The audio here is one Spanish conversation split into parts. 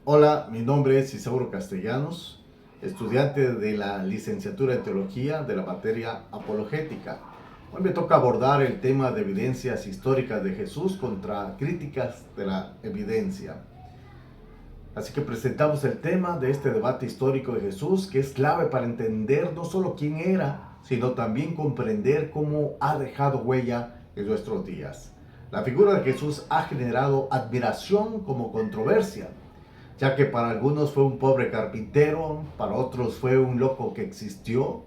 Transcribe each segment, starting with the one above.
Hola, mi nombre es Isauro Castellanos, estudiante de la licenciatura en Teología de la materia Apologética. Hoy me toca abordar el tema de evidencias históricas de Jesús contra críticas de la evidencia. Así que presentamos el tema de este debate histórico de Jesús, que es clave para entender no solo quién era, sino también comprender cómo ha dejado huella en nuestros días. La figura de Jesús ha generado admiración como controversia, ya que para algunos fue un pobre carpintero, para otros fue un loco que existió,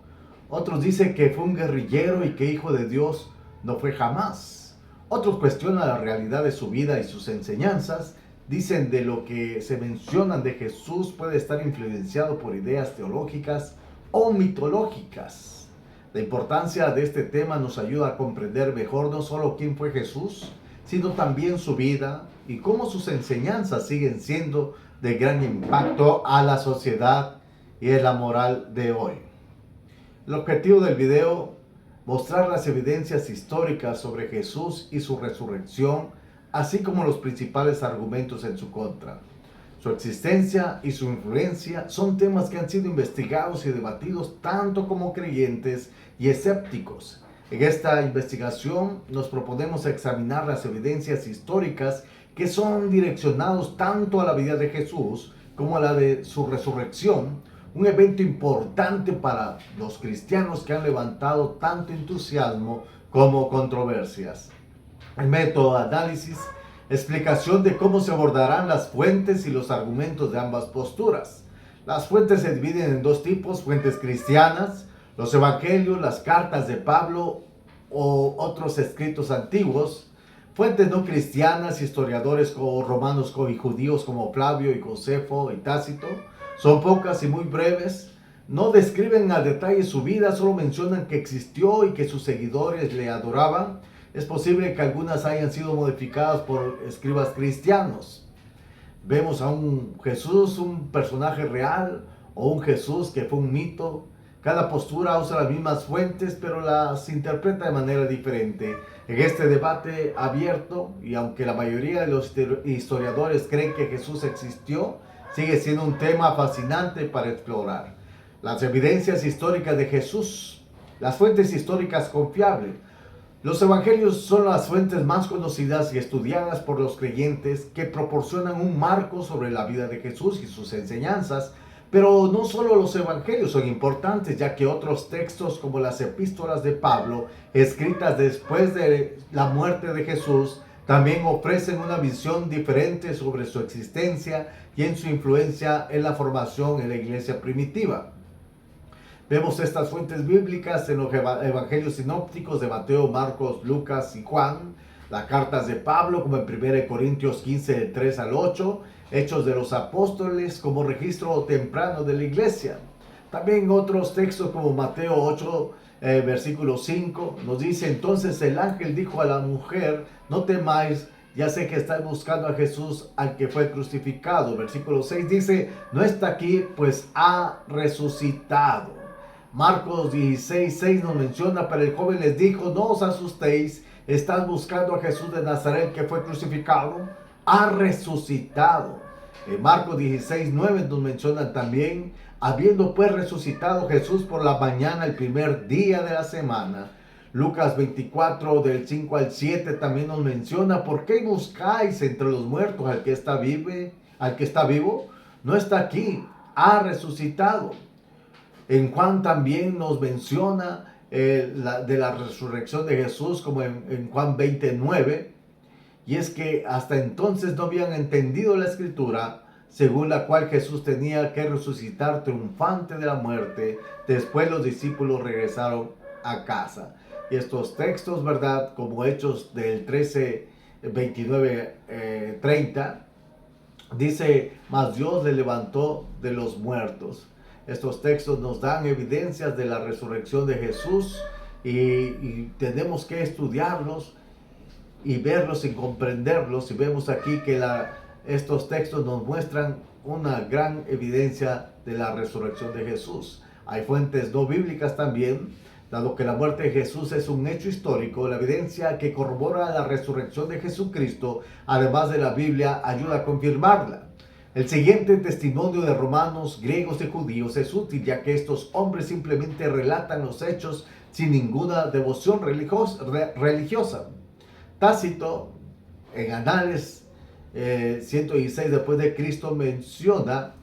otros dicen que fue un guerrillero y que hijo de Dios no fue jamás. Otros cuestionan la realidad de su vida y sus enseñanzas, dicen de lo que se mencionan de Jesús puede estar influenciado por ideas teológicas o mitológicas. La importancia de este tema nos ayuda a comprender mejor no solo quién fue Jesús, sino también su vida y cómo sus enseñanzas siguen siendo de gran impacto a la sociedad y en la moral de hoy. El objetivo del video: mostrar las evidencias históricas sobre Jesús y su resurrección, así como los principales argumentos en su contra. Su existencia y su influencia son temas que han sido investigados y debatidos tanto como creyentes y escépticos. En esta investigación nos proponemos examinar las evidencias históricas que son direccionados tanto a la vida de Jesús como a la de su resurrección, un evento importante para los cristianos que han levantado tanto entusiasmo como controversias. El método de análisis: explicación de cómo se abordarán las fuentes y los argumentos de ambas posturas. Las fuentes se dividen en dos tipos: fuentes cristianas, los evangelios, las cartas de Pablo o otros escritos antiguos; fuentes no cristianas, historiadores como romanos y judíos como Flavio y Josefo y Tácito. Son pocas y muy breves, no describen a detalle su vida, solo mencionan que existió y que sus seguidores le adoraban. Es posible que algunas hayan sido modificadas por escribas cristianos. Vemos a un Jesús, un personaje real, o un Jesús que fue un mito. Cada postura usa las mismas fuentes, pero las interpreta de manera diferente. En este debate abierto, y aunque la mayoría de los historiadores creen que Jesús existió, sigue siendo un tema fascinante para explorar. Las evidencias históricas de Jesús. Las fuentes históricas confiables. Los evangelios son las fuentes más conocidas y estudiadas por los creyentes, que proporcionan un marco sobre la vida de Jesús y sus enseñanzas. Pero no solo los evangelios son importantes, ya que otros textos como las epístolas de Pablo, escritas después de la muerte de Jesús, también ofrecen una visión diferente sobre su existencia y en su influencia en la formación en la iglesia primitiva. Vemos estas fuentes bíblicas en los evangelios sinópticos de Mateo, Marcos, Lucas y Juan, las cartas de Pablo como en 1 Corintios 15, del 3 al 8, Hechos de los Apóstoles como registro temprano de la iglesia. También otros textos como Mateo 8, versículo 5, nos dice: entonces el ángel dijo a la mujer, no temáis, ya sé que estáis buscando a Jesús, al que fue crucificado. Versículo 6 dice: no está aquí, pues ha resucitado. Marcos 16, 6 nos menciona: pero el joven les dijo, no os asustéis, estás buscando a Jesús de Nazaret, que fue crucificado, ha resucitado. En Marcos 16, 9 nos menciona también: habiendo pues resucitado Jesús por la mañana, el primer día de la semana. Lucas 24, del 5 al 7 también nos menciona: ¿por qué buscáis entre los muertos al que está vivo? No está aquí, ha resucitado. En Juan también nos menciona de la resurrección de Jesús, como en Juan 29, y es que hasta entonces no habían entendido la escritura, según la cual Jesús tenía que resucitar triunfante de la muerte. Después los discípulos regresaron a casa. Y estos textos, ¿verdad? Como Hechos del 13, 29, 30, dice: mas Dios le levantó de los muertos. Estos textos nos dan evidencias de la resurrección de Jesús y tenemos que estudiarlos y verlos y comprenderlos. Y vemos aquí que estos textos nos muestran una gran evidencia de la resurrección de Jesús. Hay fuentes no bíblicas también, dado que la muerte de Jesús es un hecho histórico. La evidencia que corrobora la resurrección de Jesucristo, además de la Biblia, ayuda a confirmarla. El siguiente testimonio de romanos, griegos y judíos es útil, ya que estos hombres simplemente relatan los hechos sin ninguna devoción religiosa. Tácito, en Anales 116 después de Cristo, menciona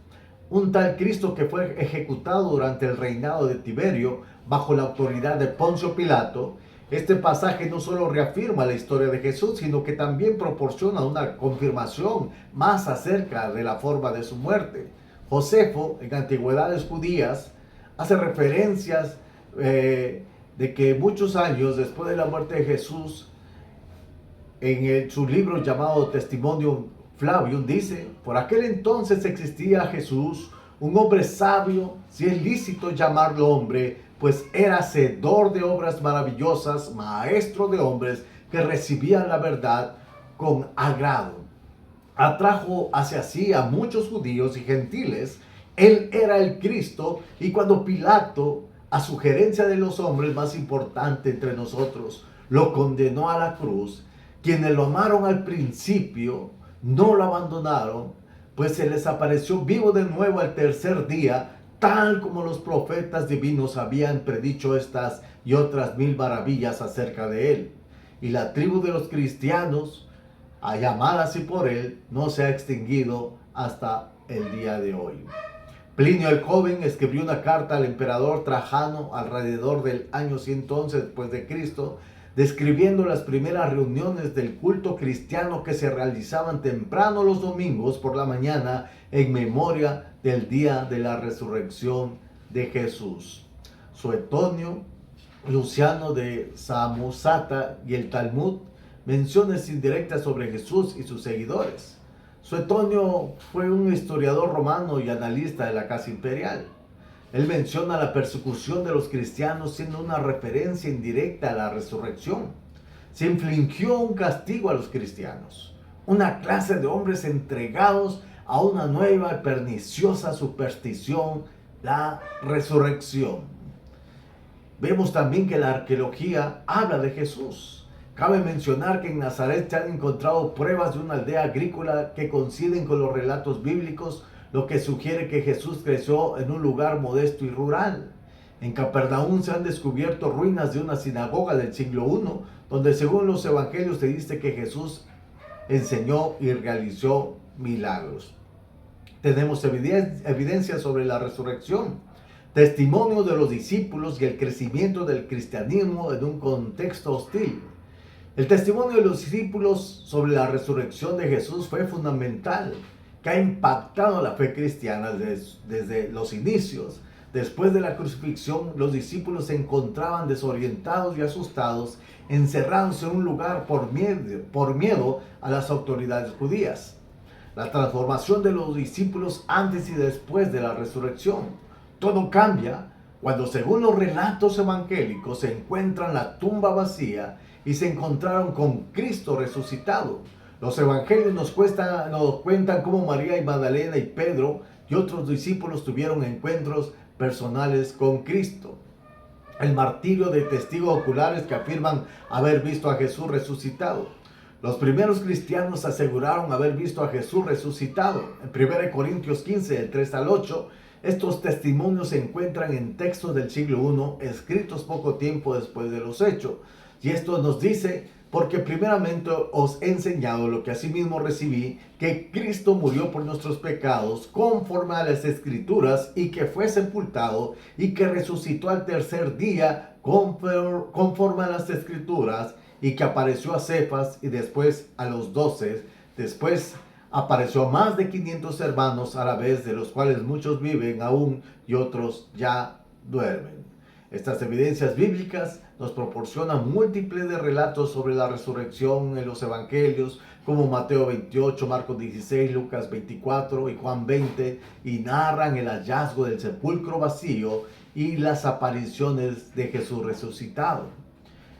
un tal Cristo que fue ejecutado durante el reinado de Tiberio bajo la autoridad de Poncio Pilato. Este pasaje no solo reafirma la historia de Jesús, sino que también proporciona una confirmación más acerca de la forma de su muerte. Josefo, en Antigüedades Judías, hace referencias de que muchos años después de la muerte de Jesús, en su libro llamado Testimonio Flavium, dice: por aquel entonces existía Jesús, un hombre sabio, si es lícito llamarlo hombre, pues era hacedor de obras maravillosas, maestro de hombres que recibían la verdad con agrado. Atrajo hacia sí a muchos judíos y gentiles. Él era el Cristo, y cuando Pilato, a sugerencia de los hombres más importantes entre nosotros, lo condenó a la cruz, quienes lo amaron al principio no lo abandonaron, pues se les apareció vivo de nuevo al tercer día, tal como los profetas divinos habían predicho estas y otras 1000 maravillas acerca de él. Y la tribu de los cristianos, llamada así por él, no se ha extinguido hasta el día de hoy. Plinio el Joven escribió una carta al emperador Trajano alrededor del año 111 después de Cristo, describiendo las primeras reuniones del culto cristiano que se realizaban temprano los domingos por la mañana en memoria del día de la resurrección de Jesús. Suetonio, Luciano de Samosata y el Talmud, menciones indirectas sobre Jesús y sus seguidores. Suetonio fue un historiador romano y analista de la Casa Imperial. Él menciona la persecución de los cristianos siendo una referencia indirecta a la resurrección. Se infligió un castigo a los cristianos, una clase de hombres entregados a una nueva y perniciosa superstición, la resurrección. Vemos también que la arqueología habla de Jesús. Cabe mencionar que en Nazaret se han encontrado pruebas de una aldea agrícola que coinciden con los relatos bíblicos, lo que sugiere que Jesús creció en un lugar modesto y rural. En Capernaum se han descubierto ruinas de una sinagoga del siglo I, donde según los evangelios se dice que Jesús enseñó y realizó milagros. Tenemos evidencia sobre la resurrección, testimonio de los discípulos y el crecimiento del cristianismo en un contexto hostil. El testimonio de los discípulos sobre la resurrección de Jesús fue fundamental, que ha impactado la fe cristiana desde los inicios. Después de la crucifixión, los discípulos se encontraban desorientados y asustados, encerrados en un lugar por miedo a las autoridades judías. La transformación de los discípulos antes y después de la resurrección. Todo cambia cuando, según los relatos evangélicos, se encuentran la tumba vacía y se encontraron con Cristo resucitado. Los evangelios nos cuentan cómo María y Magdalena y Pedro y otros discípulos tuvieron encuentros personales con Cristo. El martirio de testigos oculares que afirman haber visto a Jesús resucitado. Los primeros cristianos aseguraron haber visto a Jesús resucitado. En 1 Corintios 15, del 3 al 8, estos testimonios se encuentran en textos del siglo I, escritos poco tiempo después de los hechos. Y esto nos dice: porque primeramente os he enseñado lo que asimismo recibí, que Cristo murió por nuestros pecados conforme a las Escrituras, y que fue sepultado, y que resucitó al tercer día conforme a las Escrituras, y que apareció a Cefas y después a los 12. Después apareció a más de 500 hermanos a la vez, de los cuales muchos viven aún y otros ya duermen. Estas evidencias bíblicas nos proporcionan múltiples de relatos sobre la resurrección en los evangelios, como Mateo 28, Marcos 16, Lucas 24 y Juan 20, y narran el hallazgo del sepulcro vacío y las apariciones de Jesús resucitado.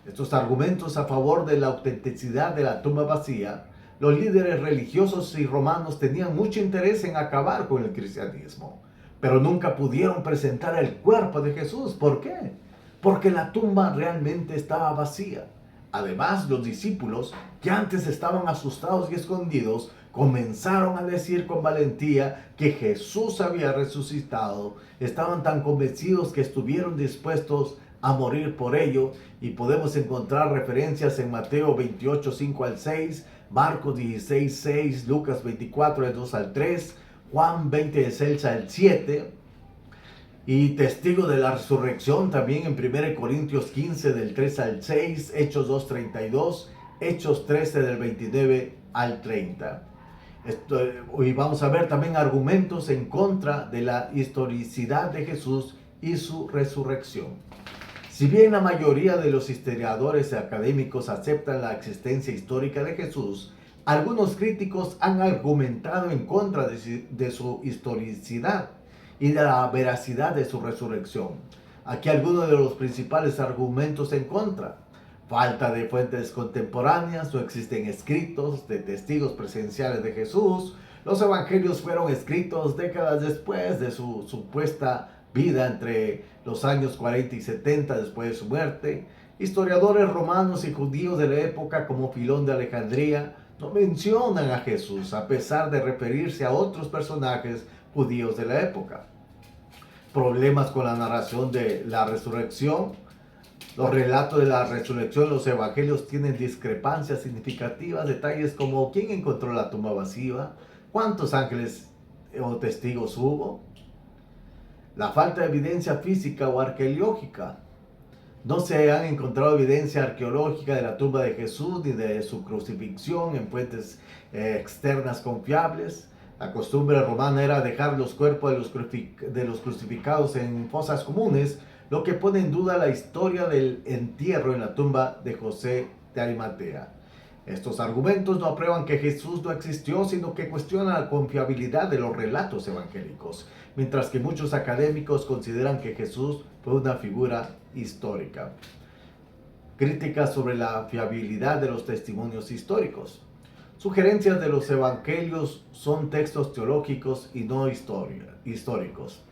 Estos argumentos a favor de la autenticidad de la tumba vacía, los líderes religiosos y romanos tenían mucho interés en acabar con el cristianismo, pero nunca pudieron presentar el cuerpo de Jesús. ¿Por qué? Porque la tumba realmente estaba vacía. Además, los discípulos, que antes estaban asustados y escondidos, comenzaron a decir con valentía que Jesús había resucitado. Estaban tan convencidos que estuvieron dispuestos a morir por ello, y podemos encontrar referencias en Mateo 28, 5 al 6, Marcos 16, 6, Lucas 24, del 2 al 3, Juan 20, del 6 al 7, y testigo de la resurrección también en 1 Corintios 15, del 3 al 6, Hechos 2, 32, Hechos 13, del 29 al 30. Y vamos a ver también argumentos en contra de la historicidad de Jesús y su resurrección. Si bien la mayoría de los historiadores académicos aceptan la existencia histórica de Jesús, algunos críticos han argumentado en contra de su historicidad y de la veracidad de su resurrección. Aquí algunos de los principales argumentos en contra: falta de fuentes contemporáneas, no existen escritos de testigos presenciales de Jesús, los evangelios fueron escritos décadas después de su supuesta vida, entre los años 40 y 70 después de su muerte. Historiadores romanos y judíos de la época, como Filón de Alejandría, no mencionan a Jesús, a pesar de referirse a otros personajes judíos de la época. Problemas con la narración de la resurrección. Los relatos de la resurrección en los evangelios tienen discrepancias significativas. Detalles como quién encontró la tumba vacía, cuántos ángeles o testigos hubo. La falta de evidencia física o arqueológica. No se han encontrado evidencia arqueológica de la tumba de Jesús ni de su crucifixión en fuentes externas confiables. La costumbre romana era dejar los cuerpos de los crucificados en fosas comunes, lo que pone en duda la historia del entierro en la tumba de José de Arimatea. Estos argumentos no aprueban que Jesús no existió, sino que cuestionan la confiabilidad de los relatos evangélicos, mientras que muchos académicos consideran que Jesús fue una figura histórica. Críticas sobre la fiabilidad de los testimonios históricos. Sugerencias de los evangelios son textos teológicos y no históricos.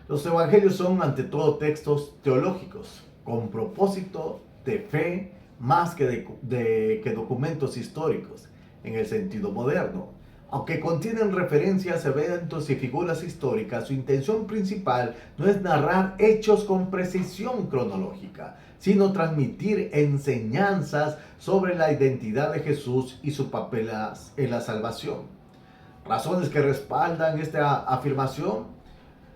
Los evangelios son ante todo textos teológicos, con propósito de fe más que documentos históricos, en el sentido moderno. Aunque contienen referencias a eventos y figuras históricas, su intención principal no es narrar hechos con precisión cronológica, sino transmitir enseñanzas sobre la identidad de Jesús y su papel en la salvación. Razones que respaldan esta afirmación.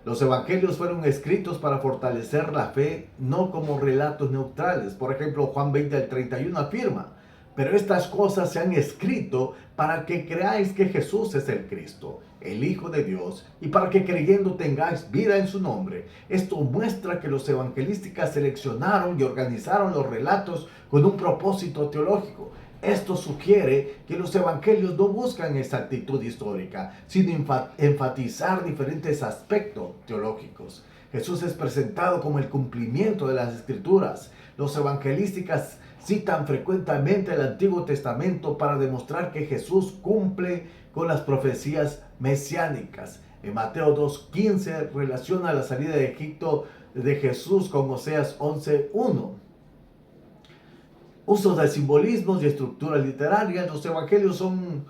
Los evangelios fueron escritos para fortalecer la fe, no como relatos neutrales. Por ejemplo, Juan 20 al 31 afirma: pero estas cosas se han escrito para que creáis que Jesús es el Cristo, el Hijo de Dios, y para que creyendo tengáis vida en su nombre. Esto muestra que los evangelistas seleccionaron y organizaron los relatos con un propósito teológico. Esto sugiere que los evangelios no buscan exactitud histórica, sino enfatizar diferentes aspectos teológicos. Jesús es presentado como el cumplimiento de las Escrituras. Los evangelistas citan frecuentemente el Antiguo Testamento para demostrar que Jesús cumple con las profecías mesiánicas. En Mateo 2:15 relaciona la salida de Egipto de Jesús con Oseas 11:1. Usos de simbolismos y estructura literaria. Los evangelios son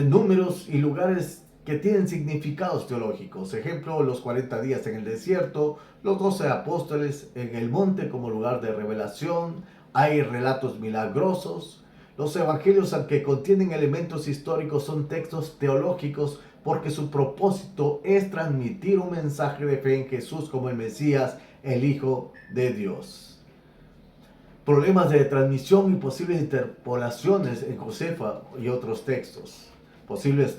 números y lugares que tienen significados teológicos. Ejemplo, los 40 días en el desierto, los 12 apóstoles en el monte como lugar de revelación. Hay relatos milagrosos. Los evangelios, aunque contienen elementos históricos, son textos teológicos porque su propósito es transmitir un mensaje de fe en Jesús como el Mesías, el Hijo de Dios. Problemas de transmisión y posibles interpolaciones en Josefa y otros textos. Posibles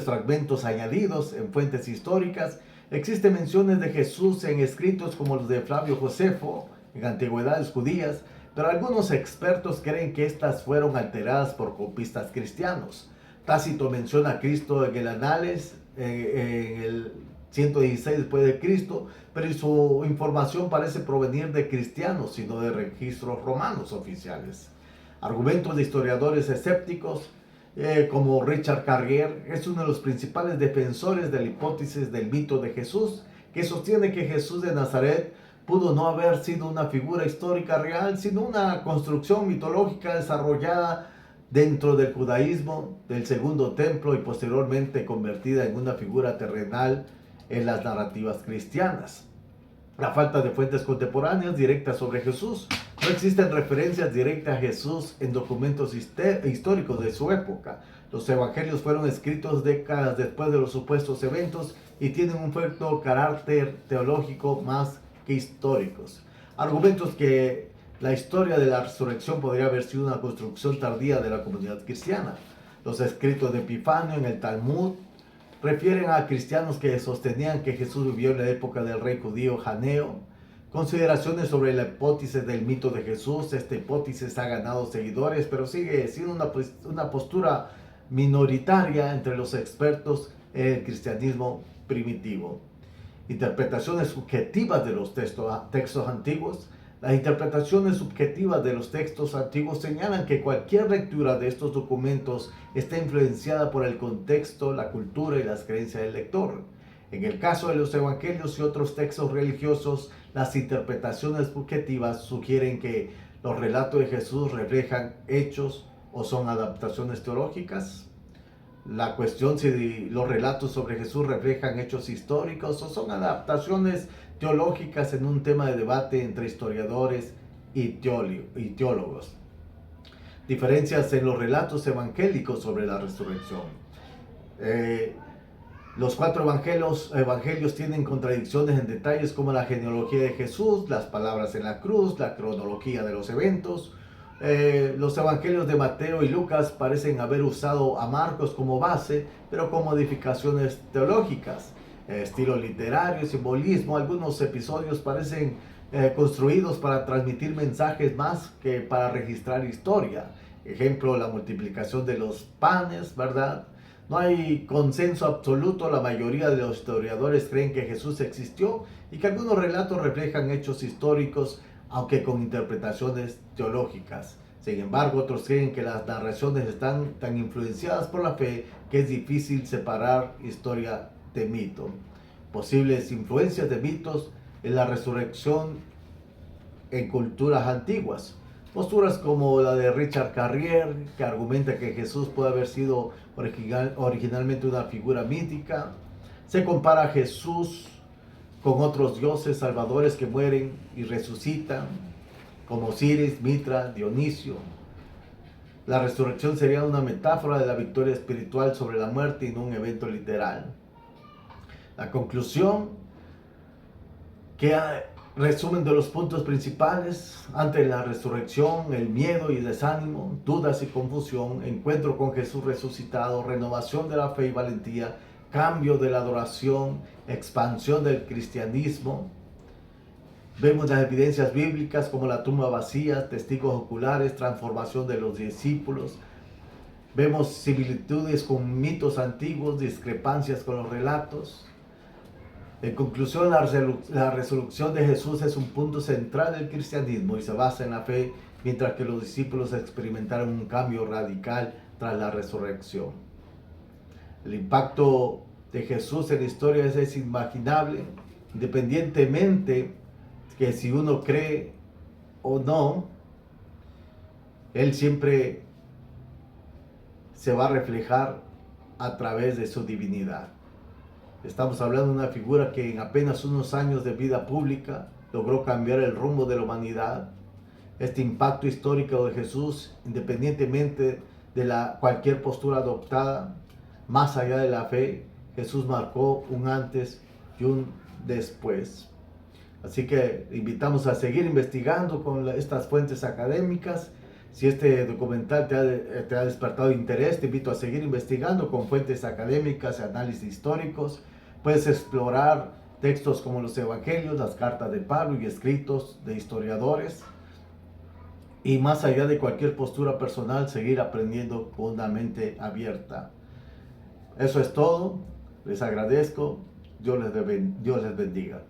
fragmentos añadidos en fuentes históricas. Existen menciones de Jesús en escritos como los de Flavio Josefo en antigüedades judías, pero algunos expertos creen que estas fueron alteradas por copistas cristianos. Tácito menciona a Cristo en el Anales, en el 116 después de Cristo, pero su información parece provenir de cristianos, sino de registros romanos oficiales. Argumentos de historiadores escépticos, como Richard Carrier, es uno de los principales defensores de la hipótesis del mito de Jesús, que sostiene que Jesús de Nazaret pudo no haber sido una figura histórica real, sino una construcción mitológica desarrollada dentro del judaísmo del segundo templo y posteriormente convertida en una figura terrenal en las narrativas cristianas. La falta de fuentes contemporáneas directas sobre Jesús. No existen referencias directas a Jesús en documentos históricos de su época. Los evangelios fueron escritos décadas después de los supuestos eventos y tienen un fuerte carácter teológico más que históricos. Argumentos que la historia de la resurrección podría haber sido una construcción tardía de la comunidad cristiana. Los escritos de Epifanio en el Talmud refieren a cristianos que sostenían que Jesús vivió en la época del rey judío Janeo. Consideraciones sobre la hipótesis del mito de Jesús. Esta hipótesis ha ganado seguidores, pero sigue siendo una postura minoritaria entre los expertos en el cristianismo primitivo. Interpretaciones subjetivas de los textos antiguos. Las interpretaciones subjetivas de los textos antiguos señalan que cualquier lectura de estos documentos está influenciada por el contexto, la cultura y las creencias del lector. En el caso de los evangelios y otros textos religiosos, las interpretaciones subjetivas sugieren que los relatos de Jesús reflejan hechos o son adaptaciones teológicas. La cuestión si los relatos sobre Jesús reflejan hechos históricos o son adaptaciones teológicas en un tema de debate entre historiadores y teólogos. Diferencias en los relatos evangélicos sobre la resurrección. Los cuatro evangelios tienen contradicciones en detalles como la genealogía de Jesús, las palabras en la cruz, la cronología de los eventos. Los evangelios de Mateo y Lucas parecen haber usado a Marcos como base, pero con modificaciones teológicas. Estilo literario, simbolismo, algunos episodios parecen construidos para transmitir mensajes más que para registrar historia. Ejemplo, la multiplicación de los panes, ¿verdad? No hay consenso absoluto, la mayoría de los historiadores creen que Jesús existió y que algunos relatos reflejan hechos históricos, aunque con interpretaciones teológicas. Sin embargo, otros creen que las narraciones están tan influenciadas por la fe que es difícil separar historia de mito. Posibles influencias de mitos en la resurrección en culturas antiguas. Posturas como la de Richard Carrier, que argumenta que Jesús puede haber sido originalmente una figura mítica. Se compara a Jesús con otros dioses salvadores que mueren y resucitan, como Osiris, Mitra, Dionisio. La resurrección sería una metáfora de la victoria espiritual sobre la muerte y no un evento literal. La conclusión, que resumen de los puntos principales ante la resurrección: el miedo y desánimo, dudas y confusión, encuentro con Jesús resucitado, renovación de la fe y valentía, cambio de la adoración, expansión del cristianismo. Vemos las evidencias bíblicas como la tumba vacía, testigos oculares, transformación de los discípulos. Vemos similitudes con mitos antiguos, discrepancias con los relatos. En conclusión, la resurrección de Jesús es un punto central del cristianismo y se basa en la fe, mientras que los discípulos experimentaron un cambio radical tras la resurrección. El impacto de Jesús en la historia es inimaginable, independientemente que si uno cree o no, Él siempre se va a reflejar a través de su divinidad. Estamos hablando de una figura que en apenas unos años de vida pública logró cambiar el rumbo de la humanidad. Este impacto histórico de Jesús, independientemente de cualquier postura adoptada, más allá de la fe, Jesús marcó un antes y un después. Así que invitamos a seguir investigando con estas fuentes académicas. Si este documental te ha despertado interés, te invito a seguir investigando con fuentes académicas y análisis históricos. Puedes explorar textos como los evangelios, las cartas de Pablo y escritos de historiadores. Y más allá de cualquier postura personal, seguir aprendiendo con una mente abierta. Eso es todo. Les agradezco. Dios les bendiga.